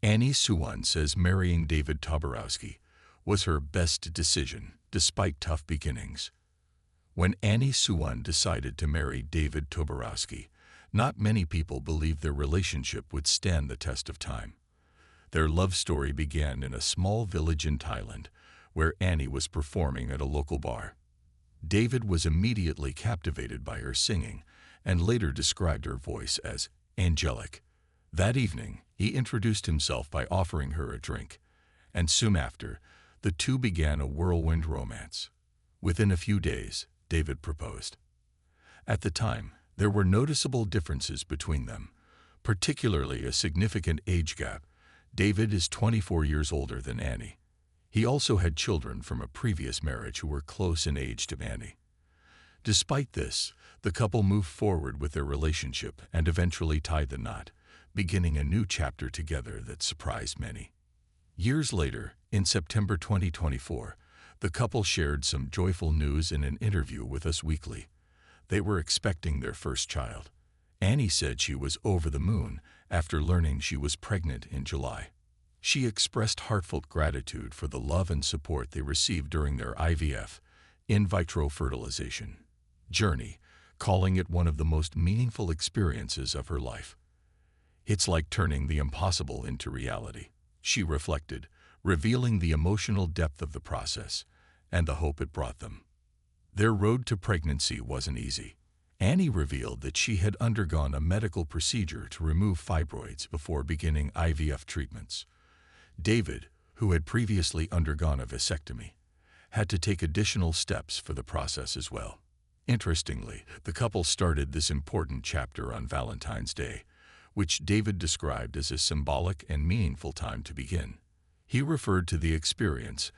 Annie Suwan says marrying David Toborowski was her best decision, despite tough beginnings. When Annie Suwan decided to marry David Toborowski, not many people believed their relationship would stand the test of time. Their love story began in a small village in Thailand, where Annie was performing at a local bar. David was immediately captivated by her singing and later described her voice as angelic. That evening, he introduced himself by offering her a drink, and soon after, the two began a whirlwind romance. Within a few days, David proposed. At the time, there were noticeable differences between them, particularly a significant age gap. David is 24 years older than Annie. He also had children from a previous marriage who were close in age to Annie. Despite this, the couple moved forward with their relationship and eventually tied the knot, beginning a new chapter together that surprised many. Years later, in September 2024, the couple shared some joyful news in an interview with Us Weekly. They were expecting their first child. Annie said she was over the moon after learning she was pregnant in July. She expressed heartfelt gratitude for the love and support they received during their IVF, in vitro fertilization, journey, calling it one of the most meaningful experiences of her life. "It's like turning the impossible into reality," she reflected, revealing the emotional depth of the process and the hope it brought them. Their road to pregnancy wasn't easy. Annie revealed that she had undergone a medical procedure to remove fibroids before beginning IVF treatments. David, who had previously undergone a vasectomy, had to take additional steps for the process as well. Interestingly, the couple started this important chapter on Valentine's Day, which David described as a symbolic and meaningful time to begin. He referred to the experience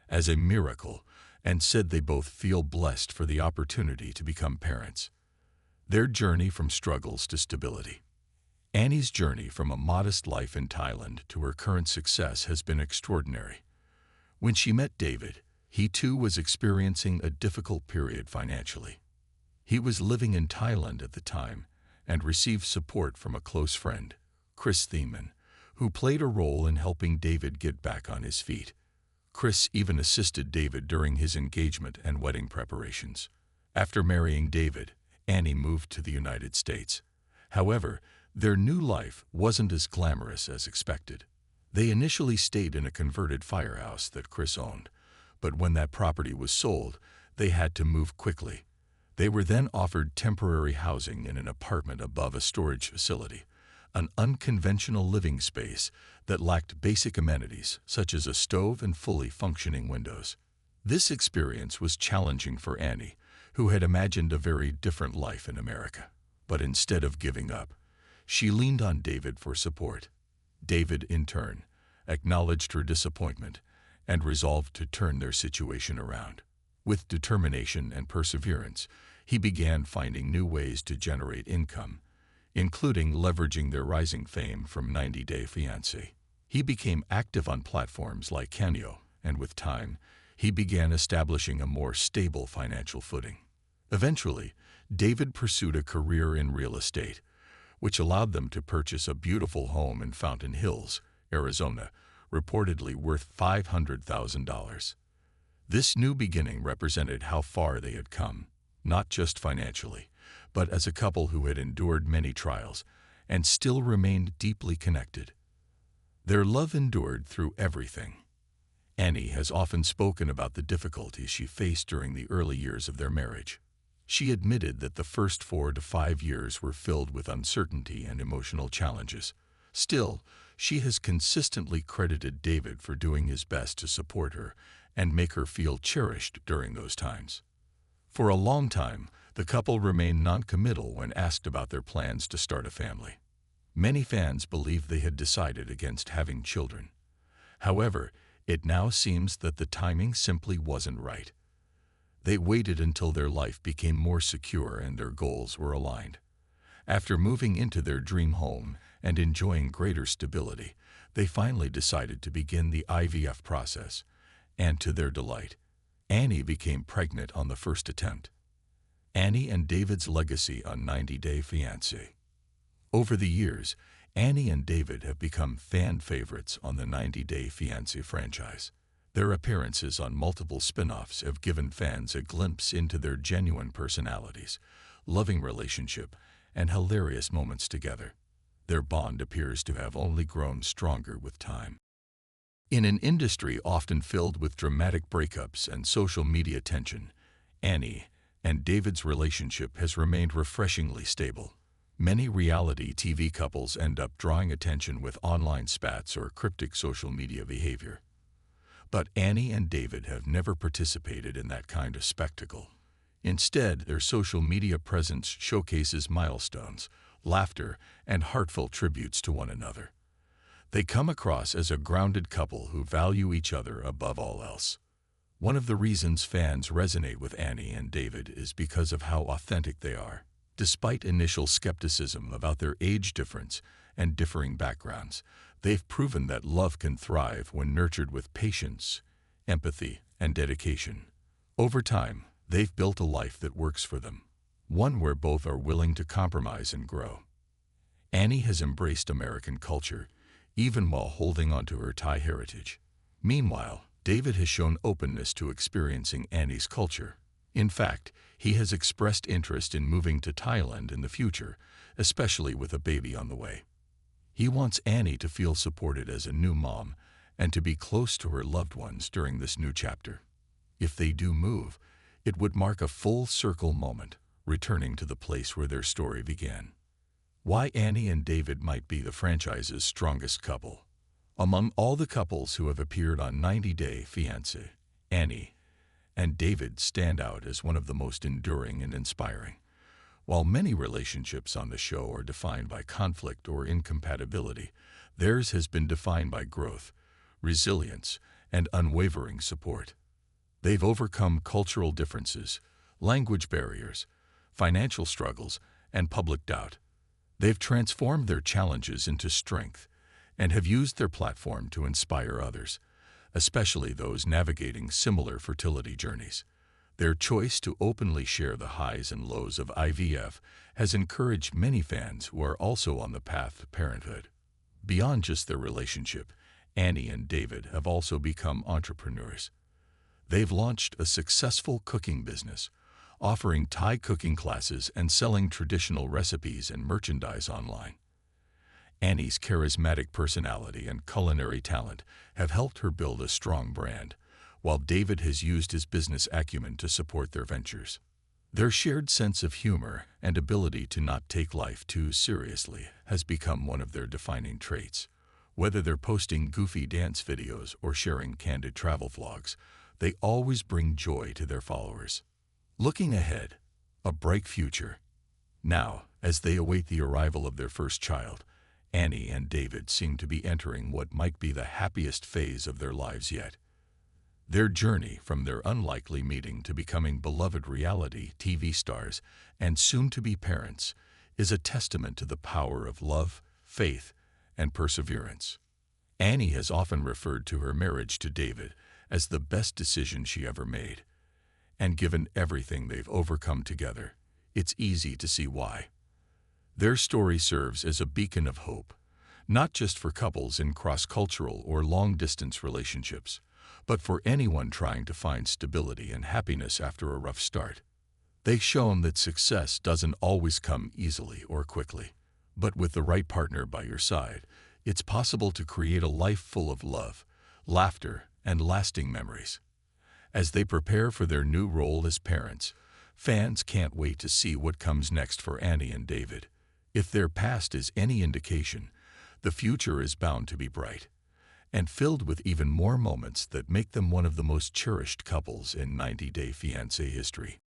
as a miracle and said they both feel blessed for the opportunity to become parents. Their journey from struggles to stability. Annie's journey from a modest life in Thailand to her current success has been extraordinary. When she met David, he too was experiencing a difficult period financially. He was living in Thailand at the time and received support from a close friend, Chris Thiemann, who played a role in helping David get back on his feet. Chris even assisted David during his engagement and wedding preparations. After marrying David, Annie moved to the United States. However, their new life wasn't as glamorous as expected. They initially stayed in a converted firehouse that Chris owned, but when that property was sold, they had to move quickly. They were then offered temporary housing in an apartment above a storage facility, an unconventional living space that lacked basic amenities such as a stove and fully functioning windows. This experience was challenging for Annie, who had imagined a very different life in America. But instead of giving up, she leaned on David for support. David, in turn, acknowledged her disappointment and resolved to turn their situation around. With determination and perseverance, he began finding new ways to generate income, including leveraging their rising fame from 90 Day Fiancé. He became active on platforms like Cameo, and with time, he began establishing a more stable financial footing. Eventually, David pursued a career in real estate, which allowed them to purchase a beautiful home in Fountain Hills, Arizona, reportedly worth $500,000. This new beginning represented how far they had come, not just financially, but as a couple who had endured many trials and still remained deeply connected. Their love endured through everything. Annie has often spoken about the difficulties she faced during the early years of their marriage. She admitted that the first 4 to 5 years were filled with uncertainty and emotional challenges. Still, she has consistently credited David for doing his best to support her and make her feel cherished during those times. For a long time, the couple remained non-committal when asked about their plans to start a family. Many fans believed they had decided against having children. However, it now seems that the timing simply wasn't right. They waited until their life became more secure and their goals were aligned. After moving into their dream home and enjoying greater stability, they finally decided to begin the IVF process, and to their delight, Annie became pregnant on the first attempt. Annie and David's legacy on 90 Day Fiancé. Over the years, Annie and David have become fan favorites on the 90 Day Fiancé franchise. Their appearances on multiple spin-offs have given fans a glimpse into their genuine personalities, loving relationship, and hilarious moments together. Their bond appears to have only grown stronger with time. In an industry often filled with dramatic breakups and social media tension, Annie and David's relationship has remained refreshingly stable. Many reality TV couples end up drawing attention with online spats or cryptic social media behavior. But Annie and David have never participated in that kind of spectacle. Instead, their social media presence showcases milestones, laughter, and heartfelt tributes to one another. They come across as a grounded couple who value each other above all else. One of the reasons fans resonate with Annie and David is because of how authentic they are. Despite initial skepticism about their age difference and differing backgrounds, they've proven that love can thrive when nurtured with patience, empathy, and dedication. Over time, they've built a life that works for them, one where both are willing to compromise and grow. Annie has embraced American culture, even while holding on to her Thai heritage. Meanwhile, David has shown openness to experiencing Annie's culture. In fact, he has expressed interest in moving to Thailand in the future, especially with a baby on the way. He wants Annie to feel supported as a new mom and to be close to her loved ones during this new chapter. If they do move, it would mark a full circle moment, returning to the place where their story began. Why Annie and David might be the franchise's strongest couple. Among all the couples who have appeared on 90 Day Fiancé, Annie and David stand out as one of the most enduring and inspiring. While many relationships on the show are defined by conflict or incompatibility, theirs has been defined by growth, resilience, and unwavering support. They've overcome cultural differences, language barriers, financial struggles, and public doubt. They've transformed their challenges into strength and have used their platform to inspire others, especially those navigating similar fertility journeys. Their choice to openly share the highs and lows of IVF has encouraged many fans who are also on the path to parenthood. Beyond just their relationship, Annie and David have also become entrepreneurs. They've launched a successful cooking business, offering Thai cooking classes and selling traditional recipes and merchandise online. Annie's charismatic personality and culinary talent have helped her build a strong brand, while David has used his business acumen to support their ventures. Their shared sense of humor and ability to not take life too seriously has become one of their defining traits. Whether they're posting goofy dance videos or sharing candid travel vlogs, they always bring joy to their followers. Looking ahead, a bright future. Now, as they await the arrival of their first child, Annie and David seem to be entering what might be the happiest phase of their lives yet. Their journey from their unlikely meeting to becoming beloved reality TV stars and soon-to-be parents is a testament to the power of love, faith, and perseverance. Annie has often referred to her marriage to David as the best decision she ever made. And given everything they've overcome together, it's easy to see why. Their story serves as a beacon of hope, not just for couples in cross-cultural or long-distance relationships, but for anyone trying to find stability and happiness after a rough start. They've shown that success doesn't always come easily or quickly, but with the right partner by your side, it's possible to create a life full of love, laughter, and lasting memories. As they prepare for their new role as parents, fans can't wait to see what comes next for Annie and David. If their past is any indication, the future is bound to be bright and filled with even more moments that make them one of the most cherished couples in 90 Day Fiancé history.